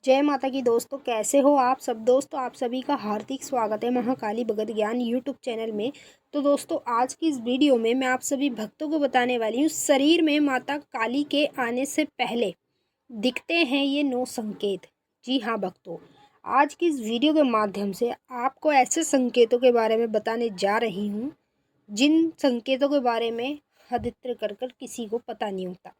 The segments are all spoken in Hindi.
जय माता की दोस्तों, कैसे हो आप सब। दोस्तों आप सभी का हार्दिक स्वागत है महाकाली भगत ज्ञान यूट्यूब चैनल में। तो दोस्तों आज की इस वीडियो में मैं आप सभी भक्तों को बताने वाली हूँ, शरीर में माता काली के आने से पहले दिखते हैं ये 9 संकेत। जी हाँ भक्तों, आज की इस वीडियो के माध्यम से आपको ऐसे संकेतों के बारे में बताने जा रही हूँ जिन संकेतों के बारे में अधिकतर कर किसी को पता नहीं होता।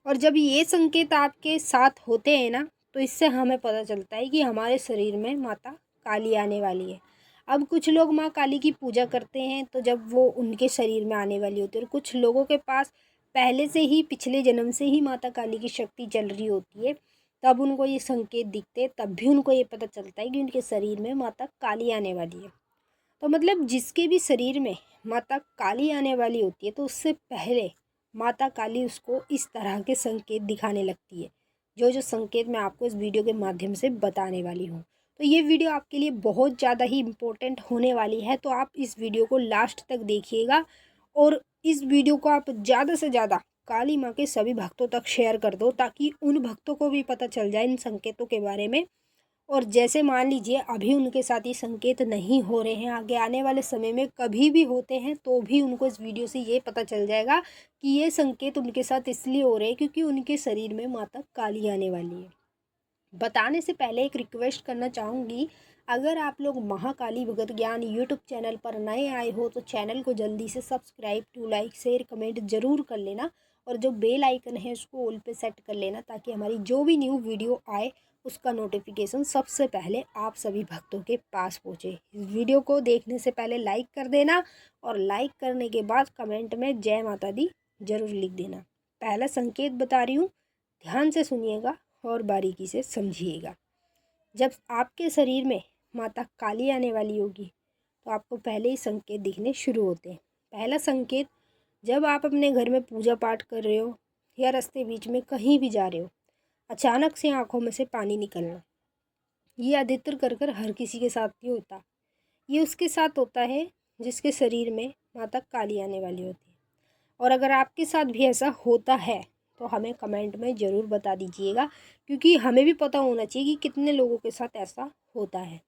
और जब ये संकेत आपके साथ होते हैं ना, तो इससे हमें पता चलता है कि हमारे शरीर में माता काली आने वाली है। अब कुछ लोग माँ काली की पूजा करते हैं, तो जब वो उनके शरीर में आने वाली होती है, और कुछ लोगों के पास पहले से ही पिछले जन्म से ही माता काली की शक्ति चल रही होती है, तब उनको ये संकेत दिखते हैं, तब भी उनको ये पता चलता है कि उनके शरीर में माता काली आने वाली है। तो मतलब जिसके भी शरीर में माता काली आने वाली होती है, तो उससे पहले माता काली उसको इस तरह के संकेत दिखाने लगती है, जो जो संकेत मैं आपको इस वीडियो के माध्यम से बताने वाली हूँ। तो ये वीडियो आपके लिए बहुत ज़्यादा ही इम्पोर्टेंट होने वाली है, तो आप इस वीडियो को लास्ट तक देखिएगा और इस वीडियो को आप ज़्यादा से ज़्यादा काली माँ के सभी भक्तों तक शेयर कर दो, ताकि उन भक्तों को भी पता चल जाए इन संकेतों के बारे में। और जैसे मान लीजिए अभी उनके साथ ये संकेत नहीं हो रहे हैं, आगे आने वाले समय में कभी भी होते हैं, तो भी उनको इस वीडियो से ये पता चल जाएगा कि ये संकेत उनके साथ इसलिए हो रहे हैं क्योंकि उनके शरीर में माता काली आने वाली है। बताने से पहले एक रिक्वेस्ट करना चाहूँगी, अगर आप लोग महाकाली भगत ज्ञान यूट्यूब चैनल पर नए आए हो तो चैनल को जल्दी से subscribe to like share comment ज़रूर कर लेना, और जो बेल आइकन है उसको ऑल पे सेट कर लेना, ताकि हमारी जो भी न्यू वीडियो आए उसका नोटिफिकेशन सबसे पहले आप सभी भक्तों के पास पहुँचे। इस वीडियो को देखने से पहले लाइक कर देना, और लाइक करने के बाद कमेंट में जय माता दी ज़रूर लिख देना। पहला संकेत बता रही हूँ, ध्यान से सुनिएगा और बारीकी से समझिएगा। जब आपके शरीर में माता काली आने वाली होगी, तो आपको पहले ही संकेत दिखने शुरू होते हैं। पहला संकेत, जब आप अपने घर में पूजा पाठ कर रहे हो या रास्ते बीच में कहीं भी जा रहे हो, अचानक से आंखों में से पानी निकलना, ये अधिकतर कर हर किसी के साथ ही होता। ये उसके साथ होता है जिसके शरीर में माता काली आने वाली होती है। और अगर आपके साथ भी ऐसा होता है तो हमें कमेंट में ज़रूर बता दीजिएगा, क्योंकि हमें भी पता होना चाहिए कि कितने लोगों के साथ ऐसा होता है।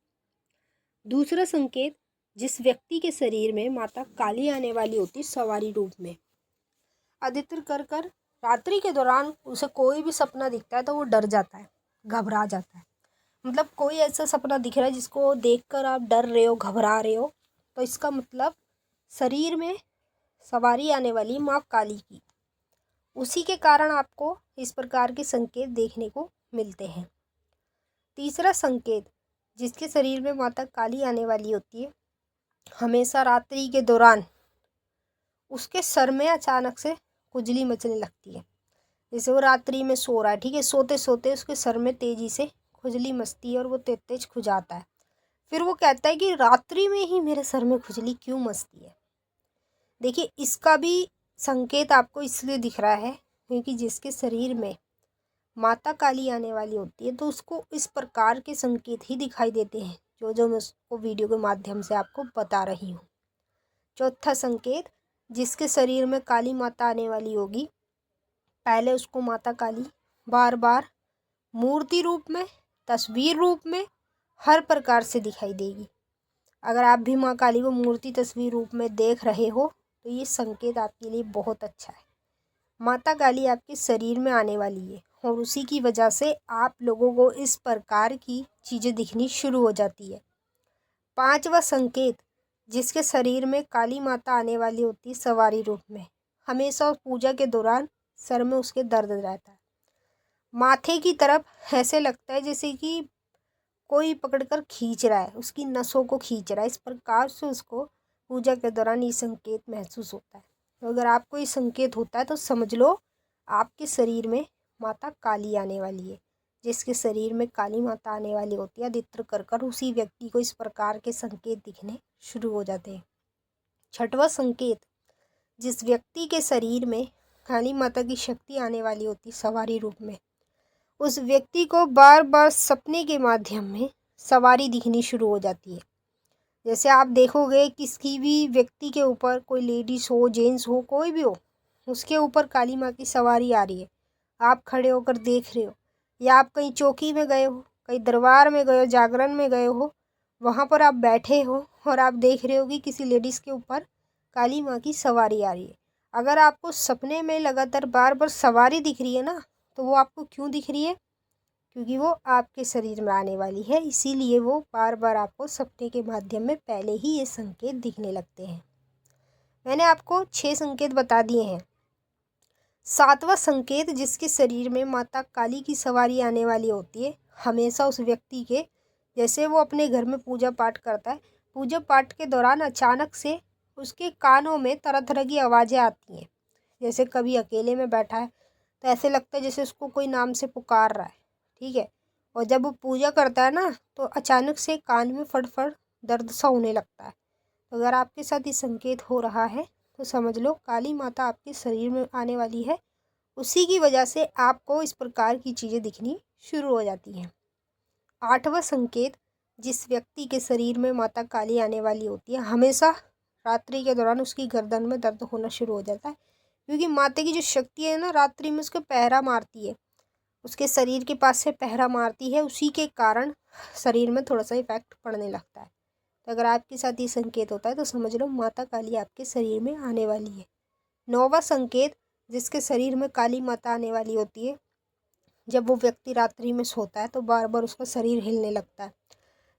दूसरा संकेत, जिस व्यक्ति के शरीर में माता काली आने वाली होती सवारी रूप में, अधिकतर कर रात्रि के दौरान उसे कोई भी सपना दिखता है तो वो डर जाता है, घबरा जाता है। मतलब कोई ऐसा सपना दिख रहा है जिसको देखकर आप डर रहे हो, घबरा रहे हो, तो इसका मतलब शरीर में सवारी आने वाली माँ काली की, उसी के कारण आपको इस प्रकार के संकेत देखने को मिलते हैं। तीसरा संकेत, जिसके शरीर में माता काली आने वाली होती है, हमेशा रात्रि के दौरान उसके सर में अचानक से खुजली मचने लगती है। जैसे वो रात्रि में सो रहा है, ठीक है, सोते सोते उसके सर में तेजी से खुजली मचती है और वो तेज तेज खुजाता है। फिर वो कहता है कि रात्रि में ही मेरे सर में खुजली क्यों मचती है। देखिए इसका भी संकेत आपको इसलिए दिख रहा है क्योंकि जिसके शरीर में माता काली आने वाली होती है, तो उसको इस प्रकार के संकेत ही दिखाई देते हैं जो जो मैं उसको वीडियो के माध्यम से आपको बता रही हूँ। चौथा संकेत, जिसके शरीर में काली माता आने वाली होगी, पहले उसको माता काली बार बार मूर्ति रूप में, तस्वीर रूप में, हर प्रकार से दिखाई देगी। अगर आप भी माँ काली को मूर्ति तस्वीर रूप में देख रहे हो तो ये संकेत आपके लिए बहुत अच्छा है। माता काली आपके शरीर में आने वाली है और उसी की वजह से आप लोगों को इस प्रकार की चीज़ें दिखनी शुरू हो जाती है। पांचवा संकेत, जिसके शरीर में काली माता आने वाली होती है सवारी रूप में, हमेशा पूजा के दौरान सर में उसके दर्द रहता है, माथे की तरफ ऐसे लगता है जैसे कि कोई पकड़कर खींच रहा है, उसकी नसों को खींच रहा है। इस प्रकार से उसको पूजा के दौरान ये संकेत महसूस होता है। तो अगर आपको ये संकेत होता है तो समझ लो आपके शरीर में माता काली आने वाली है। जिसके शरीर में काली माता आने वाली होती है, अधिकतर कर उसी व्यक्ति को इस प्रकार के संकेत दिखने शुरू हो जाते हैं। छठवां संकेत, जिस व्यक्ति के शरीर में काली माता की शक्ति आने वाली होती है सवारी रूप में, उस व्यक्ति को बार बार सपने के माध्यम में सवारी दिखनी शुरू हो जाती है। जैसे आप देखोगे किसी भी व्यक्ति के ऊपर, कोई लेडीज़ हो, जेंट्स हो, कोई भी हो, उसके ऊपर काली माँ की सवारी आ रही है, आप खड़े होकर देख रहे हो, या आप कहीं चौकी में गए हो, कहीं दरबार में गए हो, जागरण में गए हो, वहाँ पर आप बैठे हो और आप देख रहे हो कि किसी लेडीज़ के ऊपर काली माँ की सवारी आ रही है। अगर आपको सपने में लगातार बार बार सवारी दिख रही है ना, तो वो आपको क्यों दिख रही है? क्योंकि वो आपके शरीर में आने वाली है, इसीलिए वो बार बार आपको सपने के माध्यम में पहले ही ये संकेत दिखने लगते हैं। मैंने आपको 6 संकेत बता दिए हैं। 7वां संकेत, जिसके शरीर में माता काली की सवारी आने वाली होती है, हमेशा उस व्यक्ति के, जैसे वो अपने घर में पूजा पाठ करता है, पूजा पाठ के दौरान अचानक से उसके कानों में तरह तरह की आवाज़ें आती हैं। जैसे कभी अकेले में बैठा है तो ऐसे लगता है जैसे उसको कोई नाम से पुकार रहा है, ठीक है। और जब वो पूजा करता है ना, तो अचानक से कान में फड़फड़ दर्द सा होने लगता है। तो अगर आपके साथ ये संकेत हो रहा है तो समझ लो काली माता आपके शरीर में आने वाली है। उसी की वजह से आपको इस प्रकार की चीज़ें दिखनी शुरू हो जाती हैं। 8वां संकेत, जिस व्यक्ति के शरीर में माता काली आने वाली होती है, हमेशा रात्रि के दौरान उसकी गर्दन में दर्द होना शुरू हो जाता है, क्योंकि माता की जो शक्ति है ना, रात्रि में उसको पहरा मारती है, उसके शरीर के पास से पहरा मारती है, उसी के कारण शरीर में थोड़ा सा इफेक्ट पड़ने लगता है। तो अगर आपके साथ ये संकेत होता है तो समझ लो माता काली आपके शरीर में आने वाली है। 9वां संकेत, जिसके शरीर में काली माता आने वाली होती है, जब वो व्यक्ति रात्रि में सोता है तो बार बार उसका शरीर हिलने लगता है।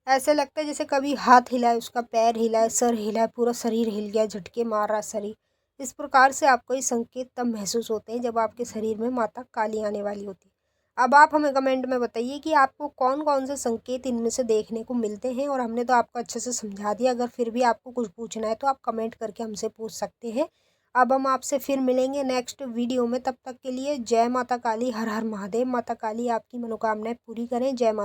ऐसे लगता है जैसे कभी हाथ हिलाए, उसका पैर हिलाए, सर हिलाए, पूरा शरीर हिल गया, झटके मार रहा शरीर। इस प्रकार से आपको ये संकेत तब महसूस होते हैं जब आपके शरीर में माता काली आने वाली होती है। अब आप हमें कमेंट में बताइए कि आपको कौन कौन से संकेत इनमें से देखने को मिलते हैं, और हमने तो आपको अच्छे से समझा दिया। अगर फिर भी आपको कुछ पूछना है तो आप कमेंट करके हमसे पूछ सकते हैं। अब हम आपसे फिर मिलेंगे नेक्स्ट वीडियो में। तब तक के लिए जय माता काली, हर हर महादेव। माता काली आपकी मनोकामनाएं पूरी करें। जय माता।